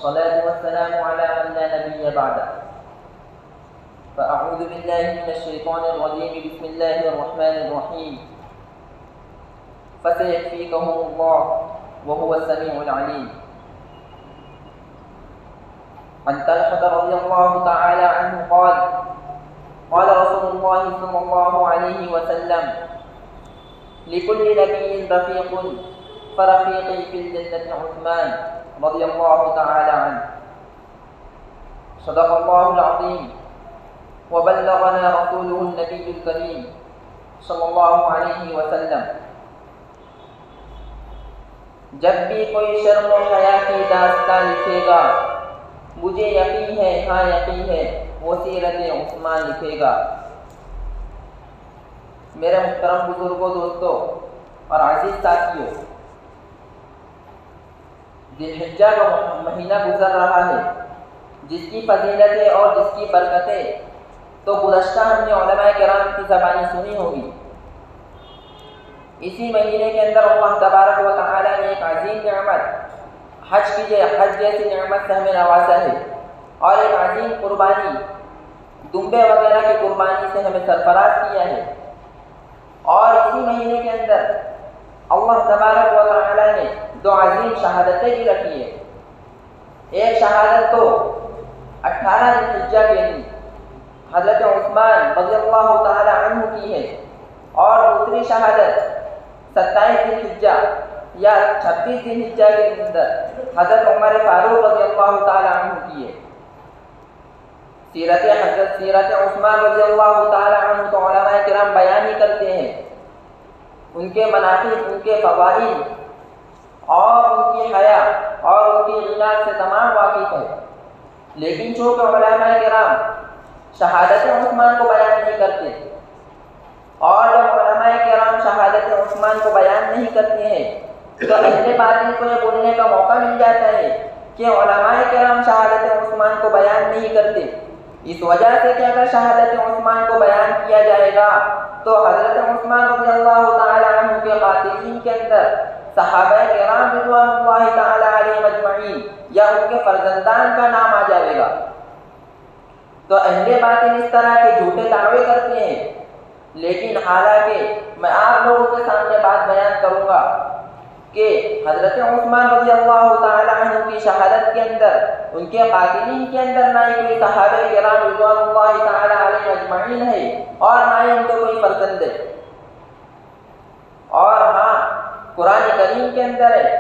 والصلاة والسلام على من لا نبي بعده. فأعوذ بالله من الشيطان الرجيم. بسم الله الرحمن الرحيم. فسيكفيكهم الله وهو السميع العليم. عن طلحة رضي الله تعالى عنه قال قال رسول الله صلى الله عليه وسلم: لكل نبي رفيق فرفيقي في الجنة عثمان رضي الله تعالى عنه. صدق الله العظيم وبلغنا رسوله النبي الكريم صلی اللہ علیہ وسلم. جب بھی کوئی شرم و حیا کی داستان لکھے گا مجھے یقین ہے، ہاں یقین ہے، وہ سیرت عثمان لکھے گا. میرے محترم بزرگوں، دوستوں اور عزیز ساتھیوں، ذی الحجہ کا مہینہ گزر رہا ہے جس کی فضیلتیں اور جس کی برکتیں تو گزشتہ ہم نے علماء کرام کی زبانی سنی ہوگی. اسی مہینے کے اندر اللہ تبارک و تعالیٰ نے ایک عظیم نعمت حج جیسی نعمت سے ہمیں نوازا ہے، اور ایک عظیم قربانی دمبے وغیرہ کی قربانی سے ہمیں سرفراز کیا ہے. اور اسی مہینے کے اندر اللہ تبارک و تعالیٰ نے دو عظیم شہادتیں بھی رکھی ہیں. ایک شہادت تو 18 ذی الحجہ کے دن حضرت عثمان رضی اللہ تعالی عنہ کی ہے، اور دوسری شہادت 27 ذی الحجہ یا 26 ذی الحجہ کے اندر حضرت عمر فاروق رضی اللہ تعالی عنہ کی ہے. سیرت عثمان رضی اللہ تعالی عنہ تو علماء کرام بیان ہی کرتے ہیں، ان کے مناقب، ان کے فوائد اور ان کی حیا اور ان کی غنات سے تمام واقف ہے. لیکن چونکہ علماء کرام شہادت عثمان کو بیان نہیں کرتے، اور جب علماء کرام شہادت عثمان کو بیان نہیں کرتے ہیں تو اہل باطل کو یہ بولنے کا موقع مل جاتا ہے کہ علماء کرام شہادت عثمان کو بیان نہیں کرتے. اس وجہ سے کہ اگر شہادت عثمان کو بیان کیا جائے گا تو حضرت عثمان رضی اللہ تعالی عنہ کے قاتلین کے اندر صحابہ کرام رضوان اللہ تعالی علیہم اجمعین یا ان کے فرزندان کا نام آ جائے گا. تو اہل باطل اس طرح کے جھوٹے دعوے کرتے ہیں. لیکن حالانکہ میں آپ لوگوں کے سامنے بات بیان کروں گا کہ حضرت عثمان رضی اللہ تعالی عنہ کی شہادت کے اندر، ان کے قاتلین کے اندر نہ ہی کوئی صحابہ کرام رضوان اللہ تعالی علیہم اجمعین ہے اور نہ ہی ان کے کوئی فرزند ہے. اور ہاں قرآن کریم کے اندر ہے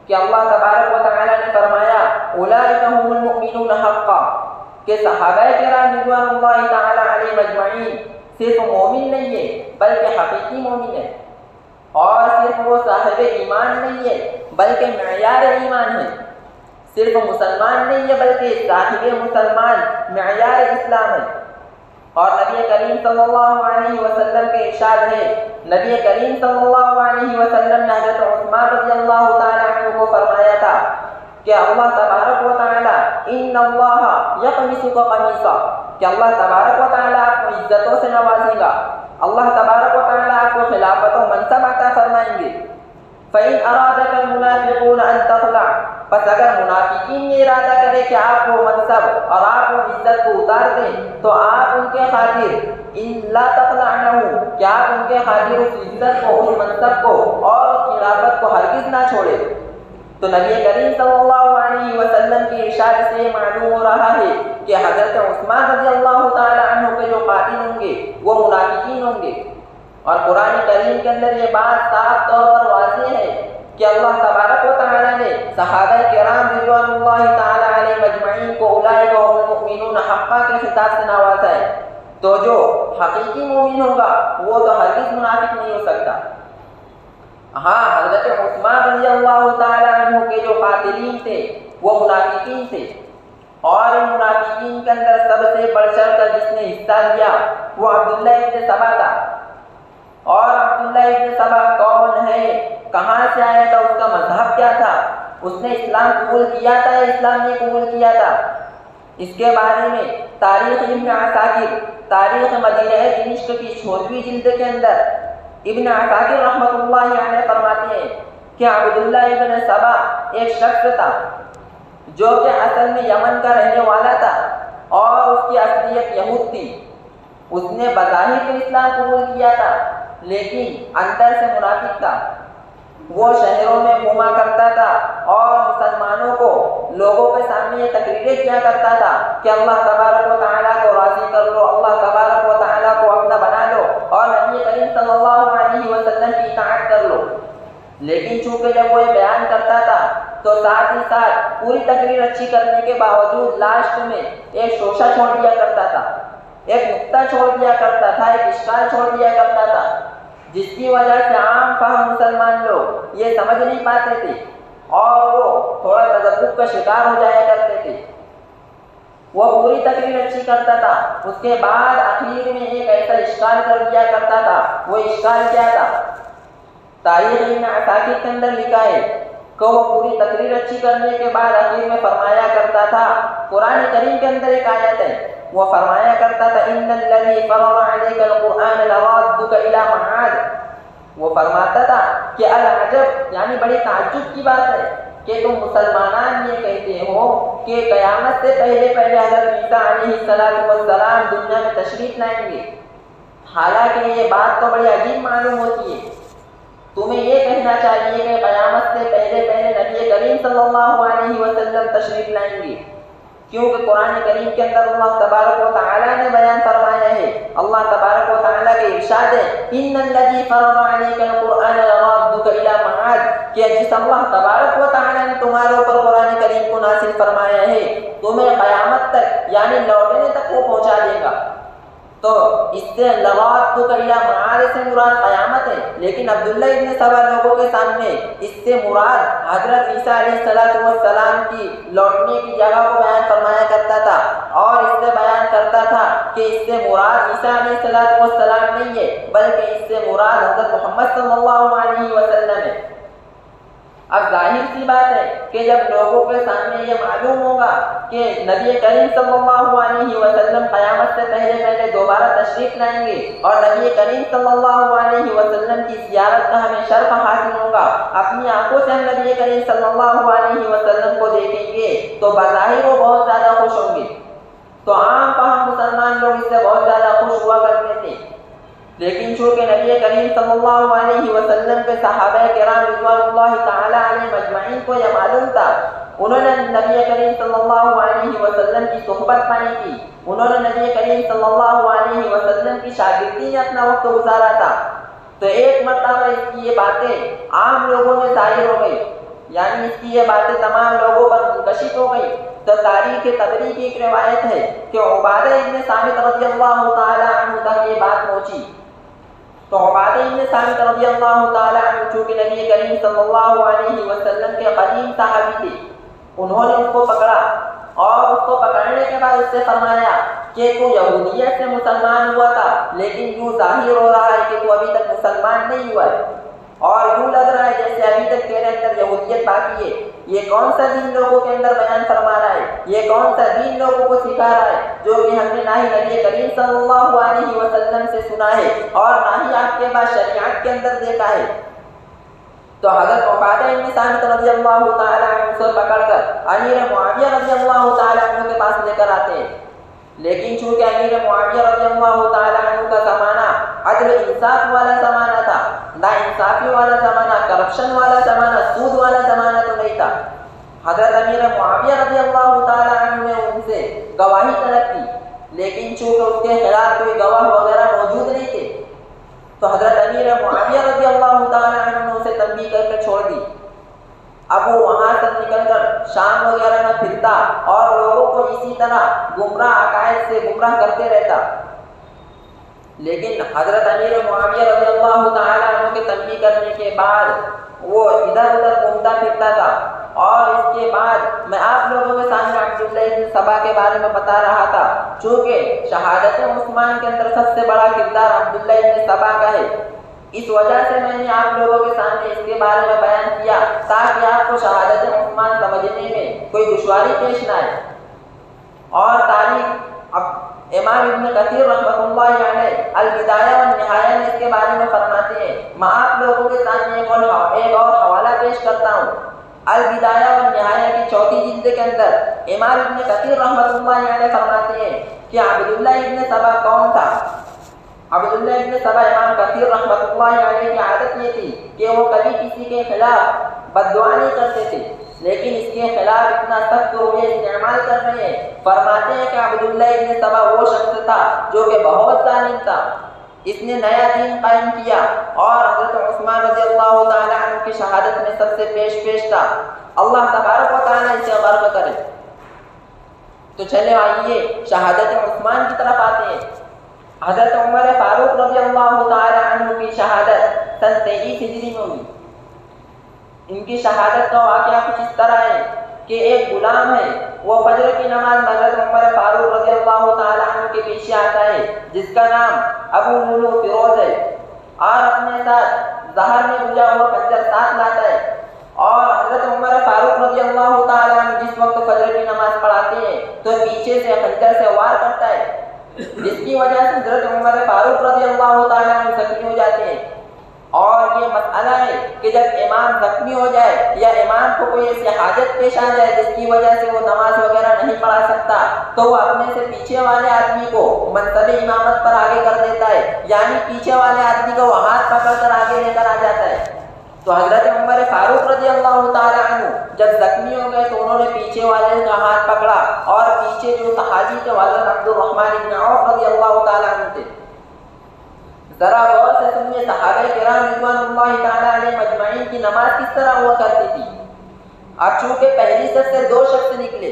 کہ اللہ تبارک و تعالی نے فرمایا اولئک هم المؤمنون حقا، کہ صحابہ کرام رضوان اللہ تعالی علیہم اجمعین صرف مومن نہیں ہے بلکہ حقیقی مومن ہے، اور صرف وہ صاحب ایمان نہیں ہے بلکہ معیار ایمان ہے. صرف مسلمان نہیں ہے بلکہ صاحب مسلمان معیار اسلام ہے. اور نبی کریم صلی اللہ علیہ وسلم کے ارشاد ہے، نبی کریم صلی اللہ علیہ وسلم نے حضرت عثمان رضی اللہ تعالی عنہ کو فرمایا تھا کہ اللہ تبارک و تعالی ان اللہ یقمصک قمیصا، کہ اللہ تبارک و تعالی آپ کو عزتوں سے نوازے گا، اللہ تبارک و تعالی آپ کو خلافت و منصب عطا فرمائیں گے. فإن أرادك المنافقون أن تخلع، پس اگر منافقین یہ ارادہ کرے کہ آپ کو منصب اور آپ کو عزت کو اتار دیں تو آپ ان کے خاطر ان لا تخلعنہ، کہ آپ ان کے خاطر اس عزت کو، اس منصب کو اور اس خلافت کو ہرگز نہ چھوڑے. تو نبی کریم صلی اللہ علیہ وسلم کی ارشاد سے یہ معلوم ہو رہا ہے کہ حضرت عثمان رضی اللہ تعالی عنہ کے جو قاتل ہوں گے وہ منافقین ہوں گے. اور قرآن کریم کے اندر یہ بات صاف طور پر واضح ہے کہ اللہ تبارک و تعالی نے صحابہ کرام رضوان اللہ تعالی علیہم اجمعین کو اولئک هم المؤمنون حقا کے خطاب سے نوازا ہے. تو جو حقیقی مومن ہوگا وہ تو ہرگز منافق نہیں ہو سکتا. ہاں حضرت عثمان رضی اللہ تعالی عنہ کے جو قاتلین تھے وہ منافقین تھے، اور ان منافقین کے اندر سب سے بڑھ چڑھ کر جس نے حصہ لیا وہ عبداللہ ابن سبا تھا. اور عبداللہ ابن سبا کون ہے، کہاں سے آیا تھا، اس کا مذہب کیا تھا، اس نے اسلام قبول کیا تھا یا اسلام نے قبول کیا تھا، اس کے بارے میں تاریخ ابن عساکر، تاریخ مدینہ دمشق کی 14ویں جلد کے اندر ابن عساکر رحمۃ اللہ علیہ فرماتے ہیں کہ عبداللہ ابن سبا ایک شخص تھا جو کہ اصل میں یمن کا رہنے والا تھا اور اس کی اصلیت یہود تھی. اس نے بظاہر تو اسلام قبول کیا تھا لیکن اندر سے منافق تھا. وہ شہروں میں گھوما کرتا تھا اور مسلمانوں کو لوگوں کے سامنے یہ تقریریں کیا کرتا تھا کہ اللہ تبارک و تعالیٰ کو راضی کر لو، اللہ تبارک و تعالیٰ کو اپنا بنا لو اور نبی کریم صلی اللہ علیہ وسلم کی اطاعت کر لو. لیکن چونکہ جب وہ یہ بیان کرتا تھا تو ساتھ ہی ساتھ پوری تقریر اچھی کرنے کے باوجود لاسٹ میں ایک شوشہ چھوڑ دیا کرتا تھا، ایک نقطہ چھوڑ دیا کرتا تھا، ایک اشکال چھوڑ دیا کرتا تھا، جس کی وجہ سے عام فہم مسلمان لوگ یہ سمجھ نہیں پاتے تھے اور وہ تھوڑا تذبذب کا شکار ہو جایا کرتے تھے. وہ پوری تقریر اچھی کرتا تھا، اس کے بعد آخر میں ایک ایسا اشکال کر دیا کرتا تھا. وہ اشکال کیا تھا؟ تاریخ ابن عساکر کے اندر لکھا ہے کہ وہ پوری تقریر اچھی کرنے کے بعد آخر میں فرمایا کرتا تھا، قرآن کریم کے اندر ایک آیت ہے، وہ فرمایا کرتا تھا ان الذی فرض علیک القرآن لرادک الی معاد. وہ فرماتا تھا کہ العجب، یعنی بڑی تعجب کی بات ہے کہ تم مسلمانان یہ کہتے ہو کہ قیامت سے پہلے حضرت عیسیٰ علیہ السلام دنیا میں تشریف لائیں گے. حالانکہ یہ بات تو بڑی عجیب معلوم ہوتی ہے. تمہیں یہ کہنا چاہیے کہ قیامت سے پہلے نبی کریم صلی اللہ علیہ وسلم تشریف لائیں گے، کیونکہ قرآن کریم کے اندر اللہ تبارک و تعالیٰ نے بیان فرمایا ہے، اللہ تبارک و تعالیٰ کے ارشاد ہے ان الذی فرض علیک القرآن لرادک الی معاد، کہ جس اللہ تبارک و تعالیٰ نے تمہارے اوپر قرآن کریم کو نازل فرمایا ہے تمہیں قیامت تک یعنی لوٹنے تک وہ پہنچا دے گا. تو اس سے لرادک الی معاد سے مراد قیامت ہے، لیکن عبداللہ ابن سبا لوگوں کے سامنے اس سے مراد حضرت عیسیٰ علیہ السلام کی لوٹنے کی جگہ کو بیان فرمایا کرتا تھا اور اس سے بیان کرتا تھا کہ اس سے مراد عیسیٰ علیہ السلام نہیں ہے بلکہ اس سے مراد حضرت محمد صلی اللہ علیہ وسلم ہے. اب ظاہر سی بات ہے کہ جب لوگوں کے سامنے یہ معلوم ہوگا کہ نبی کریم صلی اللہ علیہ وسلم قیامت سے پہلے دوبارہ تشریف لائیں گے اور نبی کریم صلی اللہ علیہ وسلم کی زیارت کا ہمیں شرف حاصل ہوگا، اپنی آنکھوں سے ہم نبی کریم صلی اللہ علیہ وسلم کو دیکھیں گے تو بظاہر وہ بہت زیادہ خوش ہوں گے. تو عام فہم مسلمان لوگ اس سے بہت زیادہ خوش ہوا کرتے تھے. لیکن چونکہ نبی کریم صلی اللہ علیہ وسلم کے صحابہ کرام رضوان اللہ تعالی علیہ مجمعین کو یہ معلوم تھا، انہوں نے نبی کریم صلی اللہ علیہ وسلم کی صحبت پائی تھی، انہوں نے نبی کریم صلی اللہ علیہ وسلم کی شاگردی میں اپنا وقت گزارا تھا. تو ایک مرتبہ اس کی یہ باتیں عام لوگوں میں ظاہر ہو گئی، یعنی اس کی یہ باتیں تمام لوگوں پر منتشر ہو گئی. تو تاریخ تبری کی ایک روایت ہے کہ عبادہ ابن صامت رضی اللہ تعالی عنہ تک یہ بات پہنچی. تو عبادہ ابن صامت رضی اللہ تعالی عنہ چونکہ نبی کریم صلی اللہ علیہ وسلم کے قدیم صحابی تھے، انہوں نے اس کو پکڑا اور اس کو پکڑنے کے بعد اس سے فرمایا کہ تو یہودیت سے مسلمان ہوا تھا لیکن یوں ظاہر ہو رہا ہے کہ تو ابھی تک مسلمان نہیں ہوا ہے اور یوں لگ رہا ہے جیسے ابھی تک تیرے اندر یہودیت باقی ہے. یہ کون سا دین لوگوں کے اندر بیان فرما رہا ہے، یہ کون سا دین لوگوں کو سکھا رہا ہے جو کہ ہم نے نہ ہی نبی کریم صلی اللہ علیہ وسلم سے سنا ہے اور نہ ہی آپ کے بعد شریعت کے اندر دیکھا ہے. تو حضرت عبادہ ابن صامت رضی اللہ تعالی عنہ سے پکڑ کر امیر معاویہ رضی اللہ تعالی عنہ کے پاس لے کر آتے ہیں. لیکن چونکہ امیر معاویہ رضی اللہ تعالی عنہ کا زمانہ عدل انصاف والا زمانہ تھا، نا انصافی والا زمانہ، کرپشن والا زمانہ، سود والا زمانہ تو نہیں تھا. حضرت امیر معاویہ رضی اللہ تعالی عنہ نے ان سے گواہی طلب کی، لیکن چونکہ اس کے خلاف کوئی گواہ وغیرہ موجود نہیں تھے تو حضرت امیر معاویہ رضی اللہ تعالی عنہ نے اسے تنبیہ کر کے چھوڑ دی. اب وہ وہاں سے نکل کر شام وغیرہ میں پھرتا اور لوگوں کو اسی طرح گمراہ عقائد سے گمراہ کرتے رہتا. لیکن حضرت امیر معاویہ رضی اللہ تعالی عنہ کے تنبیہ کرنے کے بعد وہ ادھر ادھر گھومتا پھرتا تھا. اور اس کے بعد میں آپ لوگوں کے سامنے عبداللہ ابن سبا کے بارے میں بتا رہا تھا، چونکہ شہادت عثمان کے اندر سب سے بڑا کردار عبداللہ ابن سبا کا ہے. اس وجہ سے میں نے آپ لوگوں کے سامنے اس کے بارے میں بیان کیا تاکہ آپ کو شہادت عثمان سمجھنے میں کوئی دشواری پیش نہ آئے. اور تاریخ امام ابن کثیر رحمۃ اللہ علیہ البدایہ والنہایہ میں اس کے بارے میں فرماتے ہیں. میں آپ لوگوں کے سامنے ایک اور حوالہ پیش کرتا ہوں. البدایہ والنہایہ کی چوتھی جلد کے اندر امام ابن کثیر رحمۃ اللہ علیہ فرماتے ہیں کہ عبداللہ ابن سبا کون تھا؟ عبداللہ ابن سبا امام کثیر رحمۃ اللہ علیہ کی عادت یہ تھی کہ وہ کبھی کسی کے خلاف بد دعا نہیں کرتے تھے، لیکن اس کے خلاف اتنا سخت رویہ استعمال کر رہے ہیں۔ فرماتے ہیں کہ عبداللہ ابن سبا وہ شخص تھا جو کہ بہت ظالم تھا، اس نے نیا دین قائم کیا اور حضرت عثمان رضی اللہ تعالیٰ عنہ کی شہادت میں سب سے پیش تھا۔ اللہ تبارک و تعالیٰ اسے غرق کرے۔ تو چلے آئیے شہادت عثمان کی طرف آتے ہیں۔ حضرت عمر فاروق رضی اللہ تعالیٰ عنہ کی شہادت سن 23 ہجری میں ہوئی۔ ان کی شہادت کا واقعہ کچھ اس طرح ہے کہ ایک غلام ہے، وہ فجر کی نماز حضرت عمر فاروق رضی اللہ تعالیٰ عنہ کے پیچھے آتا ہے، جس کا نام ابو لولو فیروز ہے، اور اپنے ساتھ زہر میں بجھا ہوا خنجر ساتھ لاتا ہے، اور حضرت عمر فاروق رضی اللہ تعالیٰ عنہ جس وقت فجر کی نماز پڑھاتے ہیں تو پیچھے سے خنجر سے وار کرتا ہے، جس کی وجہ سے حضرت عمر فاروق رضی اللہ تعالیٰ عنہ زخمی ہو جاتے ہیں۔ اور یہ مسئلہ ہے کہ جب امام زخمی ہو جائے یا امام کو کوئی ایسی حاجت پیش آ جائے جس کی وجہ سے وہ نماز وغیرہ نہیں پڑھا سکتا تو وہ اپنے سے پیچھے والے آدمی کو منصب امامت پر آگے کر دیتا ہے، یعنی پیچھے والے آدمی کو وہ ہاتھ پکڑ کر آگے لے کر آ جاتا ہے۔ تو حضرت عمر فاروق رضی اللہ تعالیٰ عنہ جب زخمی ہو گئے تو انہوں نے پیچھے والے کا ہاتھ پکڑا، اور پیچھے جو صحابی تھے حضرت عبد الرحمن بن عوف رضی اللہ تعالیٰ عنہ تھے۔ ذرا غور سے سنیے صحابہ کرام رضوان اللہ تعالیٰ علیہ مجمعین کی نماز کس طرح ہوا کرتی تھی۔ اب چونکہ پہلی صف سے دو شخص نکلے،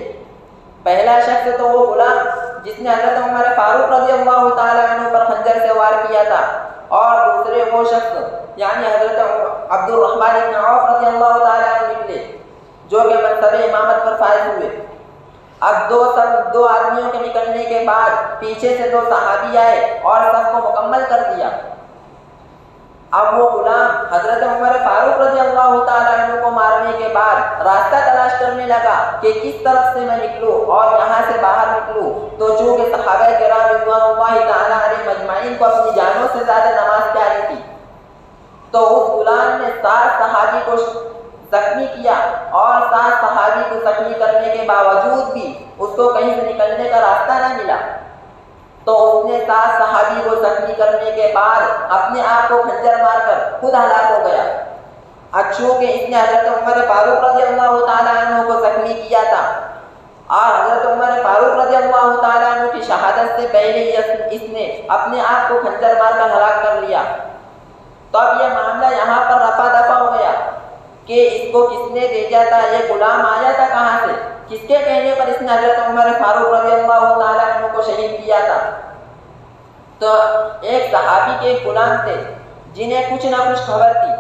پہلا شخص تو وہ غلام جس نے حضرت عمر فاروق رضی اللہ تعالیٰ عنہ پر خنجر سے وار کیا تھا، اور دوسرے وہ شخص یعنی حضرت عبد الرحمن بن عوف رضی اللہ تعالیٰ عنہ نکلے جو کہ منصب امامت پر فائز ہوئے۔ اب دو آدمیوں کے نکلنے کے بعد پیچھے سے دو صحابی آئے اور سب کو مکمل کر دیا۔ اب وہ غلام حضرت عمر فاروق رضی اللہ تعالیٰ عنہ کو مارنے کے بعد راستہ تلاش کرنے لگا کہ کس طرف سے میں نکلوں اور یہاں سے باہر نکلوں۔ تو چونکہ صحابہ کرام رضوان اللہ تعالیٰ علیہ مجمعین کو اپنی جانوں سے زیادہ نماز پیاری تھی، تو اس غلام نے 7 صحابی کو زخمی کیا، اور 7 صحابی کو زخمی کرنے کے باوجود بھی اس کو کہیں سے نکلنے کا راستہ نہ ملا، تو اس نے 7 صحابی کو زخمی کرنے کے بعد اپنے آپ کو خنجر مار کر خود ہلاک ہو گیا۔ چونکہ اس نے حضرت عمر فاروق رضی اللہ تعالیٰ عنہ کو زخمی کیا تھا، اور حضرت عمر فاروق رضی اللہ تعالیٰ عنہ کی شہادت سے پہلے اس نے اپنے آپ کو خنجر مار کر ہلاک کر لیا۔ تو اب یہ معاملہ یہاں پر رفع دفع ہو گیا کہ اس کو کس نے بھیجا تھا، یہ غلام آیا تھا کہاں سے، کس کے کہنے پر اس نے حضرت عمر فاروق رضی اللہ تعالیٰ عنہ کو شہید کیا تھا۔ تو ایک صحابی کے ایک غلام تھے جنہیں کچھ نہ کچھ خبر تھی،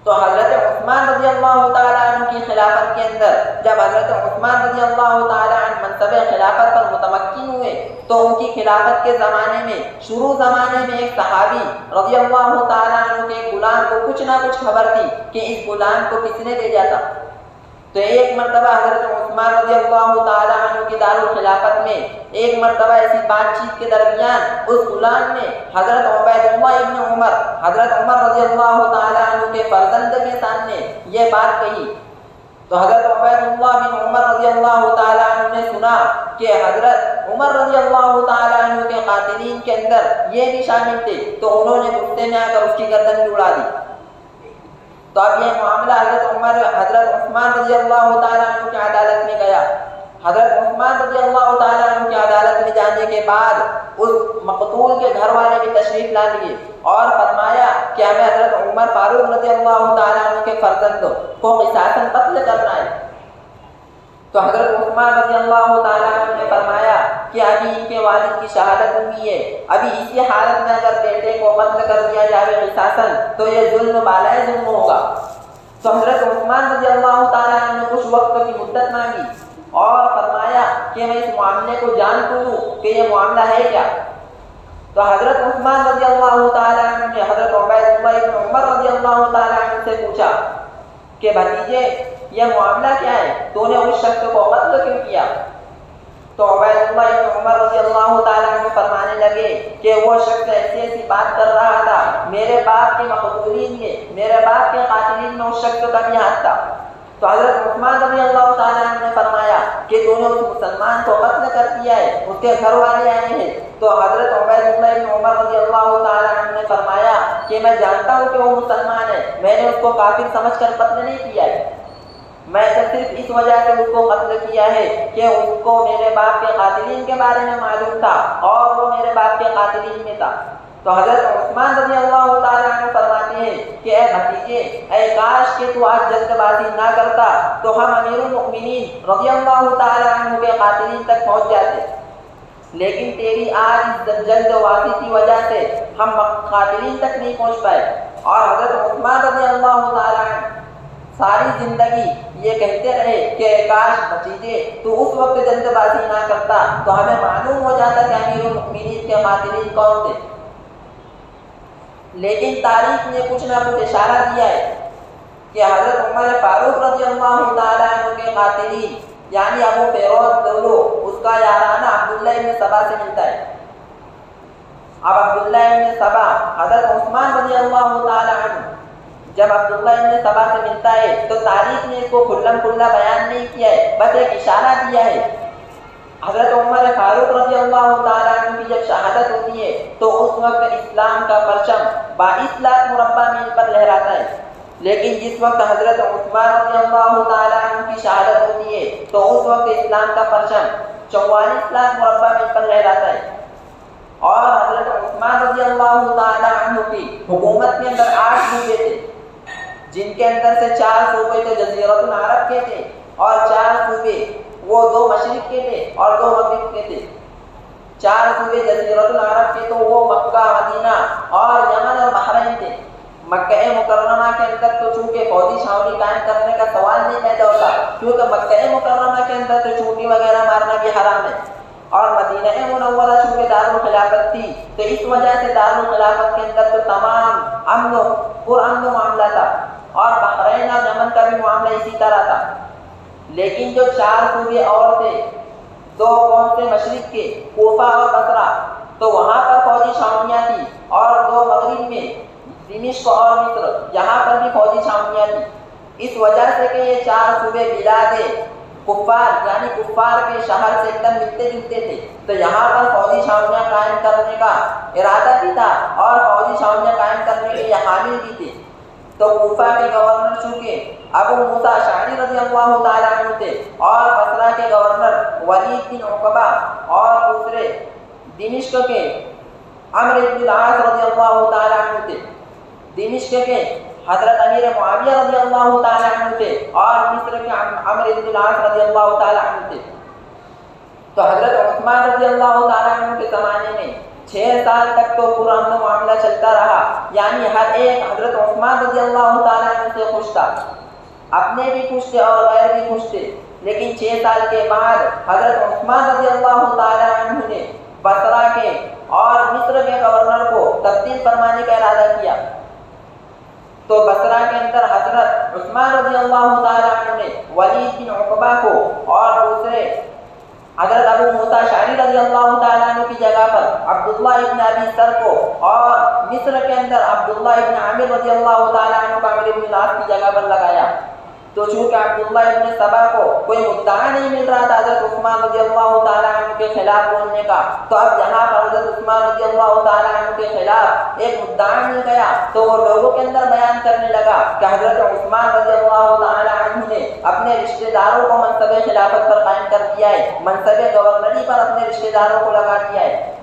تو حضرت عثمان رضی اللہ تعالیٰ عنہ کی خلافت کے اندر جب حضرت عثمان رضی اللہ تعالیٰ عنہ منصب خلافت پر متمکن ہوئے تو ان کی خلافت کے زمانے میں شروع زمانے میں ایک صحابی رضی اللہ تعالیٰ عنہ کے ایک غلام کو کچھ نہ کچھ خبر تھی کہ اس غلام کو کس نے بھیجا تھا۔ تو ایک مرتبہ حضرت عثمان رضی اللہ تعالیٰ عنہ کی دارالخلافت میں ایک مرتبہ ایسی بات چیت کے درمیان اس غلام نے حضرت عبید اللہ ابن عمر حضرت عمر رضی اللہ تعالیٰ عنہ کے فرزند کے سامنے یہ بات کہی۔ تو حضرت عبید اللہ بن عمر رضی اللہ تعالیٰ عنہ نے سنا کہ حضرت عمر رضی اللہ تعالیٰ عنہ کے قاتلین کے اندر یہ بھی شامل تھے، تو انہوں نے غصے میں آ کر اس کی گردن بھی اڑا دی۔ تو اب یہ معاملہ حضرت عثمان رضی اللہ تعالیٰ عنہ کی عدالت میں گیا۔ حضرت عثمان رضی اللہ تعالیٰ عنہ کی عدالت میں جانے کے بعد اس مقتول کے گھر والے بھی تشریف لا لیے اور فرمایا کہ ہمیں حضرت عمر فاروق رضی اللہ تعالیٰ عنہ کے فرزند کو قصاصاً قتل کرنا ہے۔ تو حضرت عثمان رضی اللہ تعالیٰ عنہ نے فرمایا کہ ابھی ان کے والد کی شہادت ہوئی ہے، ابھی اسی حالت میں اگر بیٹے کو قتل کر دیا جائے قصاصاً تو یہ ظلم بالائے ظلم ہوگا۔ تو حضرت عثمان رضی اللہ تعالیٰ عنہ نے کچھ وقت کی مدت مانگی اور فرمایا کہ میں اس معاملے کو جان لوں کہ یہ معاملہ ہے کیا۔ تو حضرت عثمان رضی اللہ تعالیٰ عنہ نے حضرت عبید اللہ بن عمر رضی اللہ تعالیٰ عنہ سے پوچھا کہ بھتیجے یہ معاملہ کیا ہے، تو نے اس شخص کو قتل کیوں کیا؟ تو عبید اللہ بن عمر رضی اللہ تعالیٰ عنہ فرمانے لگے کہ وہ شخص ایسی بات کر رہا تھا، میرے باپ کے مقتولین میں میرے باپ کے قاتلین میں اس شخص کا بھی ہاتھ تھا۔ تو حضرت عثمان رضی اللہ تعالیٰ عنہ نے فرمایا کہ تو نے اس مسلمان کو قتل کر دیا ہے، اس کے گھر والے آئے ہیں۔ تو حضرت عبید اللہ بن عمر رضی اللہ تعالیٰ عنہ نے فرمایا کہ میں جانتا ہوں کہ وہ مسلمان ہے، میں نے اس کو کافر سمجھ کر قتل نہیں کیا ہے، میں تو صرف اس وجہ سے اس کو قتل کیا ہے کہ اس کو میرے باپ کے قاتلین کے بارے میں معلوم تھا اور وہ میرے باپ کے قاتلین میں تھا۔ تو حضرت عثمان رضی اللہ تعالیٰ عنہ فرماتے ہیں کہ اے بھتیجے، اے کاش کہ تو آج جلد بازی نہ کرتا تو ہم امیر المؤمنین رضی اللہ تعالیٰ عنہ کے قاتلین تک پہنچ جاتے، لیکن تیری آج اس جلد بازی کی وجہ سے ہم قاتلین تک نہیں پہنچ پائے۔ اور حضرت عثمان رضی اللہ تعالیٰ عنہ ساری زندگی یہ کہتے رہے کہ کاش بھتیجے تو اس وقت جلد بازی نہ کرتا تو ہمیں معلوم ہو جاتا کہ امیر المؤمنین کے قاتلین کون تھے۔ لیکن تاریخ نے کچھ نہ کچھ اشارہ دیا ہے کہ حضرت عمر فاروق رضی اللہ تعالیٰ عنہ کے قاتلین یعنی ابو فیروز دولو اس کا یارانہ عبداللہ ابن سبا سے ملتا ہے۔ اب عبداللہ ابن سبا حضرت عثمان رضی اللہ تعالیٰ عنہ جب عبداللہ ابن سبا سے ملتا ہے تو تاریخ نے اس کو کھلم کھلا بیان نہیں کیا ہے، بس ایک اشارہ دیا ہے۔ حضرت عمر فاروق رضی اللہ تعالیٰ عنہ کی جب شہادت ہوتی ہے تو اس وقت اسلام کا پرچم 22 لاکھ مربع میل پر لہراتا ہے، لیکن جس وقت حضرت عثمان رضی اللہ تعالیٰ عنہ کی شہادت ہوتی ہے تو اس وقت اسلام کا پرچم 44 لاکھ مربع میل پر لہراتا ہے۔ اور حضرت عثمان رضی اللہ تعالیٰ عنہ کی حکومت کے اندر 8 صوبے تھے، جن کے اندر سے 4 صوبے تو جزیرۃ العرب کے تھے اور 4 صوبے وہ 2 مشرق کے تھے اور 2 مغرب کے تھے۔ 4 صوبے جزیرۃ العرب کے تو وہ مکہ، مدینہ اور یمن اور بحرین تھے۔ مکہ مکرمہ کے اندر تو چونکہ فوجی چھاؤنی قائم کرنے کا سوال نہیں پیدا ہوتا، کیونکہ مکہ مکرمہ کے اندر تو چونٹی وغیرہ مارنا بھی حرام ہے، اور مدینہ منورہ چونکہ دارالخلافت تھی تو اس وجہ سے دارالخلافت کے اندر تو تمام امن و پرامن معاملہ تھا، اور بحرین اور یمن کا بھی معاملہ اسی طرح تھا۔ لیکن جو 4 صوبے اور تھے، 2 قوم سے مشرق کے کوفہ اور بصرہ، تو وہاں پر فوجی چھاؤنیاں تھیں، اور 2 مغرب میں دمشق اور مصر، یہاں پر بھی فوجی چھاؤنیاں تھیں۔ اس وجہ سے کہ یہ 4 صوبے بلاد کفار یعنی کفار کے شہر سے ایک دم ملتے جلتے تھے، تو یہاں پر فوجی چھاؤنیاں قائم کرنے کا ارادہ بھی تھا اور فوجی چھاؤنیاں قائم کرنے کے لیے حامی بھی تھے۔ تو کوفہ کے گورنر چونکہ ابو موسیٰ اشعری رضی اللہ تعالیٰ عنہ تھے، اور بصرہ کے گورنر ولید بن عقبہ، اور دوسرے دمشق کے عمرو بن العاص رضی اللہ تعالیٰ عنہ تھے۔ دمشق کے حضرت امیر معاویہ رضی اللہ تعالیٰ عنہ تھے، اور مصر کے عمرو بن العاص رضی اللہ تعالیٰ عنہ تھے۔ تو حضرت عثمان رضی اللہ تعالیٰ عنہ کے زمانے میں 6 سال تک تو پرامن معاملہ چلتا رہا، یعنی ہر ایک حضرت عثمان رضی اللہ تعالیٰ عنہ سے خوش تھا، اپنے بھی خوش تھے اور غیر بھی خوش تھے۔ لیکن 6 سال کے بعد حضرت عثمان رضی اللہ تعالیٰ عنہ نے بصرہ کے اور مصر کے گورنر کو تبدیل فرمانے کا ارادہ کیا۔ تو بصرہ کے اندر حضرت عثمان رضی اللہ تعالیٰ عنہ نے ولید بن عقبہ کو اور دوسرے حضرت ابو موسیٰ اشعری رضی اللہ تعالیٰ عنہ کی جگہ پر عبداللہ ابن ابی سر کو، اور مصر کے اندر عبداللہ ابن عامر رضی اللہ تعالیٰ عنہ کو عمرو بن العاص کی جگہ پر لگایا۔ تو چونکہ عبداللہ ابن سبا کو کوئی مدعا نہیں مل رہا تھا حضرت عثمان رضی اللہ تعالیٰ عنہ کے خلاف بولنے کا، تو اب جہاں پر حضرت عثمان رضی اللہ تعالیٰ عنہ کے خلاف ایک مدعا مل گیا تو وہ لوگوں کے اندر بیان کرنے لگا کہ حضرت عثمان رضی اللہ تعالیٰ عنہ نے اپنے رشتہ داروں کو منصب خلافت پر قائم کر دیا ہے، منصب گورنری پر اپنے رشتہ داروں کو لگا دیا ہے،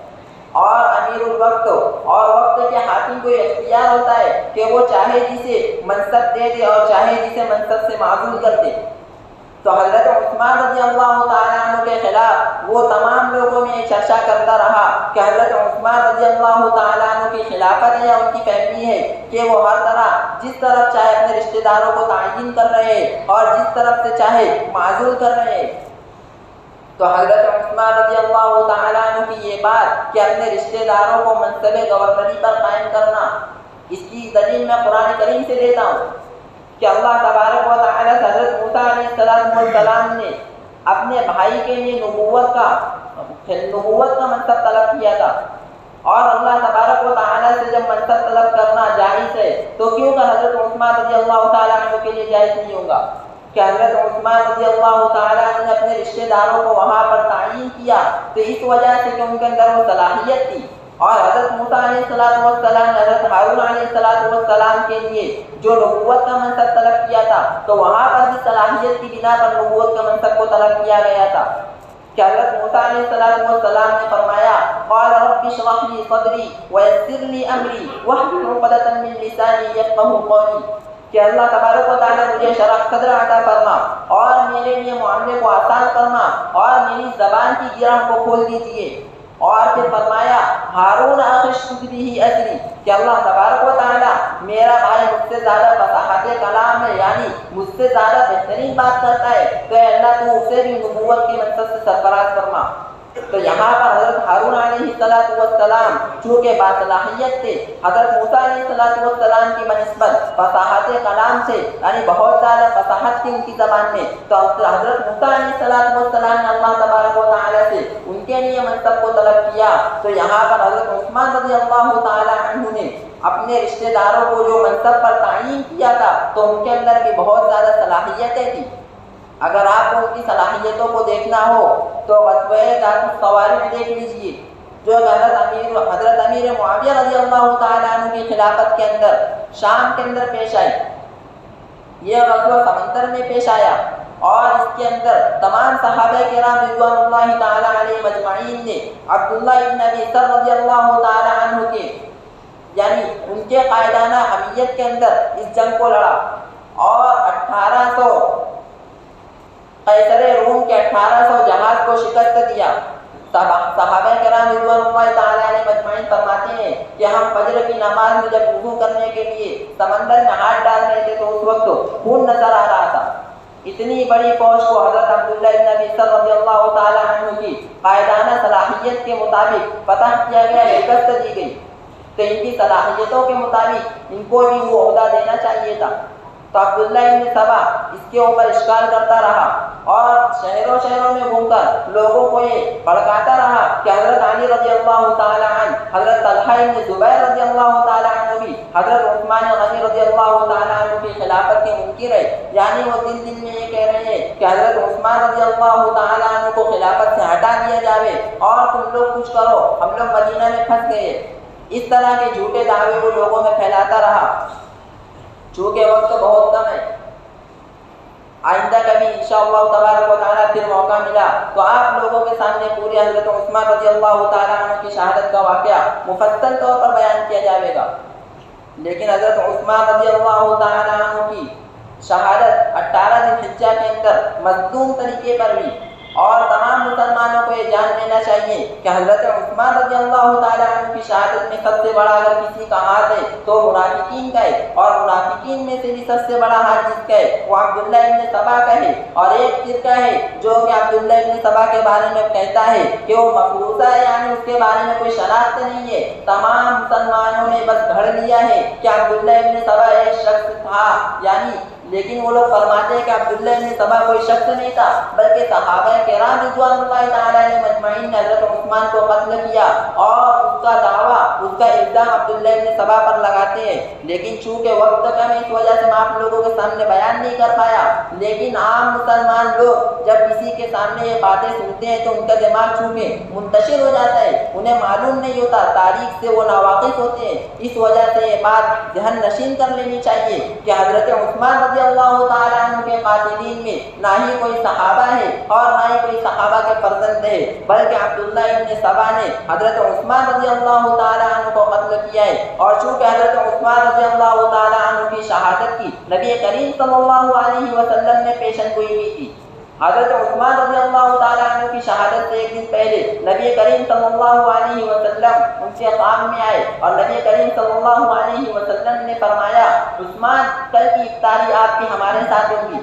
اور امیر الوقت اور وقت کے حاکم کو یہ اختیار ہوتا ہے کہ وہ چاہے جسے منصب دے دے اور چاہے جسے منصب سے معزول کر دے۔ تو حضرت عثمان رضی اللہ تعالیٰ عنہ کے خلاف وہ تمام لوگوں میں یہ چرچا کرتا رہا کہ حضرت عثمان رضی اللہ تعالیٰ عنہ کی خلافت ہے یا ان کی فیملی ہے کہ وہ ہر طرح جس طرف چاہے اپنے رشتہ داروں کو تعین کر رہے ہیں اور جس طرف سے چاہے معزول کر رہے ہیں۔ تو حضرت عثمان رضی اللہ تعالیٰ عنہ کی یہ بات کہ اپنے رشتہ داروں کو منصب گورنری پر قائم کرنا، اس کی دلیل میں قرآن کریم سے دیتا ہوں کہ اللہ تبارک و تعالیٰ سے حضرت موسیٰ علیہ السلام نے اپنے بھائی کے لیے نبوت کا منصب طلب کیا تھا، اور اللہ تبارک و تعالیٰ سے جب منصب طلب کرنا جائز ہے تو کیوں کہ حضرت عثمان رضی اللہ تعالیٰ عنہ کے لیے جائز نہیں ہوگا؟ کہ حضرت عثمان رضی اللہ تعالیٰ عنہ نے اپنے رشتہ داروں کو وہاں پر تعین کیا تو اس وجہ سے کہ ان کے اندر وہ صلاحیت تھی. اور حضرت موسیٰ علیہ السلام نے حضرت ہارون علیہ السلام کے لیے جو نبوت کا منصب طلب کیا تھا تو وہاں پر بھی صلاحیت کی بنا پر نبوت کے منصب کو طلب کیا گیا تھا. کہ حضرت موسیٰ علیہ السلام نے فرمایا قال رب اشرح لي صدري ويسر لي امري واحلل عقدة من لساني يفقهوا قولي کہ اللہ تبارک و تعالیٰ مجھے شرح صدر عطا فرما اور میرے لیے معاملے کو آسان فرما اور میری زبان کی گرہ کو کھول دیجیے. اور پھر فرمایا ہارون اخی اشدد به اذری کہ اللہ تبارک و تعالیٰ میرا بھائی مجھ سے زیادہ فصاحت کلام ہے یعنی مجھ سے زیادہ بہترین بات کرتا ہے تو اے اللہ تو اسے بھی نبوت کے منصب سے سرفراز فرما. تو یہاں پر حضرت ہارون علیہ السلام چونکہ باصلاحیت تھے حضرت موسیٰ علیہ السلام کی بنسبت فصاحت کلام سے یعنی بہت زیادہ فصاحت تھی ان کی زبان میں تو حضرت موسیٰ علیہ السلام نے اللہ تبارک و تعالیٰ سے ان کے لیے منصب کو طلب کیا. تو یہاں پر حضرت عثمان رضی اللہ تعالیٰ عنہ نے اپنے رشتہ داروں کو جو منصب پر تعین کیا تھا تو ان کے اندر بھی بہت زیادہ صلاحیتیں تھیں. اگر آپ کو ان کی صلاحیتوں کو دیکھنا ہو تو غزوہ ذات الصوارم دیکھ لیجیے جو حضرت امیر معاویہ رضی اللہ تعالیٰ عنہ کی خلافت کے اندر شام کے اندر پیش آئی. یہ غزوہ سمندر میں پیش آیا اور اس کے اندر تمام صحابہ کرام رضوان اللہ تعالیٰ علیہ مجمعین نے عبداللہ ابن ابی سر رضی اللہ تعالیٰ عنہ کے یعنی ان کے قائدانہ حمیت کے اندر اس جنگ کو لڑا اور 1800 قیصر روم کے 1800 جہاز کو شکست دیا. صحابہ کرام رضوان اللہ تعالیٰ علیہ مجمعین فرماتے ہیں کہ ہم فجر کی نماز میں جب وضو کرنے کے لیے سمندر میں ہاتھ ڈال رہے تھے تو اس وقت خون نظر آ رہا تھا. اتنی بڑی فوج کو حضرت عبداللہ ابن ابی سر رضی اللہ تعالیٰ عنہ کی قائدانہ صلاحیت کے مطابق فتح کیا گیا, شکست دی گئی. تو ان کی صلاحیتوں کے مطابق ان کو بھی وہ عہدہ دینا چاہیے تھا. تو عبداللہ ابن سبا اس کے اوپر اشکال کرتا رہا اور شہروں میں گھوم کر لوگوں کو یہ بھڑکاتا رہا کہ حضرت علی رضی اللہ تعالیٰ عنہ, حضرت طلحہ ابن زبیر رضی اللہ تعالیٰ عنہ بھی حضرت عثمان غنی رضی اللہ تعالیٰ عنہ کی خلافت کے منکر ہے. یعنی وہ دن میں یہ کہہ رہے ہیں کہ حضرت عثمان رضی اللہ تعالیٰ عنہ کو خلافت سے ہٹا دیا جاوے اور تم لوگ کچھ کرو, ہم لوگ مدینہ میں پھنس گئے. اس طرح کے جھوٹے دعوے وہ لوگوں میں پھیلاتا رہا. چونکہ وقت بہت کم ہے, آئندہ کبھی انشاءاللہ تبارک و تعالیٰ پھر موقع ملا تو آپ لوگوں کے سامنے پورے حضرت عثمان رضی اللہ تعالیٰ عنہ کی شہادت کا واقعہ مفصل طور پر بیان کیا جائے گا. لیکن حضرت عثمان رضی اللہ تعالیٰ عنہ کی شہادت 18 ذی الحجہ کے اندر مظلوم طریقے پر ہوئی اور تمام مسلمانوں کو یہ جان لینا چاہیے کہ حضرت عثمان رضی اللہ تعالیٰ عنہ کی شہادت میں سب سے بڑا اگر کسی کا ہاتھ ہے تو منافقین کا ہے, اور منافقین میں سے بھی سب سے بڑا ہاتھ جس کا ہے وہ عبداللہ ابن سبا کا ہے. اور ایک فرقہ ہے جو کہ عبداللہ ابن سبا کے بارے میں کہتا ہے کہ وہ مفروضہ ہے یعنی اس کے بارے میں کوئی شناخت نہیں ہے. تمام مسلمانوں نے بس گھڑ لیا ہے کہ عبداللہ ابن سبا ایک شخص تھا یعنی, لیکن وہ لوگ فرماتے ہیں کہ عبداللہ ابن سبا کوئی شخص نہیں تھا بلکہ صحابہ کرام رضوان اللہ تعالیٰ علیہ مجمعین نے حضرت عثمان کو قتل کیا اور اس کا دعویٰ اس کا الزام عبداللہ ابن سبا پر لگاتے ہیں. لیکن چونکہ وقت کم ہے اس وجہ سے میں آپ لوگوں کے سامنے بیان نہیں کر پایا. لیکن عام مسلمان لوگ جب کسی کے سامنے یہ باتیں سنتے ہیں تو ان کا دماغ چونکہ منتشر ہو جاتا ہے, انہیں معلوم نہیں ہوتا, تاریخ سے وہ ناواقف ہوتے ہیں. اس وجہ سے یہ بات ذہن نشین کر لینی چاہیے کہ حضرت عثمان رضی اللہ تعالیٰ عنہ کے قاتلین میں نہ ہی کوئی صحابہ ہے اور نہ ہی کوئی صحابہ کے فرزند ہے, بلکہ عبداللہ ابن سبا نے حضرت عثمان رضی اللہ تعالیٰ عنہ کو قتل کیا ہے. اور چونکہ حضرت عثمان رضی اللہ تعالیٰ عنہ کی شہادت کی نبی کریم صلی اللہ علیہ وسلم نے پیشن گوئی کی تھی. حضرت عثمان رضی اللہ تعالیٰ عنہ کی شہادت سے ایک دن پہلے نبی کریم صلی اللہ علیہ وسلم ان کے خواب میں آئے اور نبی کریم صلی اللہ علیہ وسلم نے فرمایا عثمان کل کی افطاری آپ کی ہمارے ساتھ ہوگی.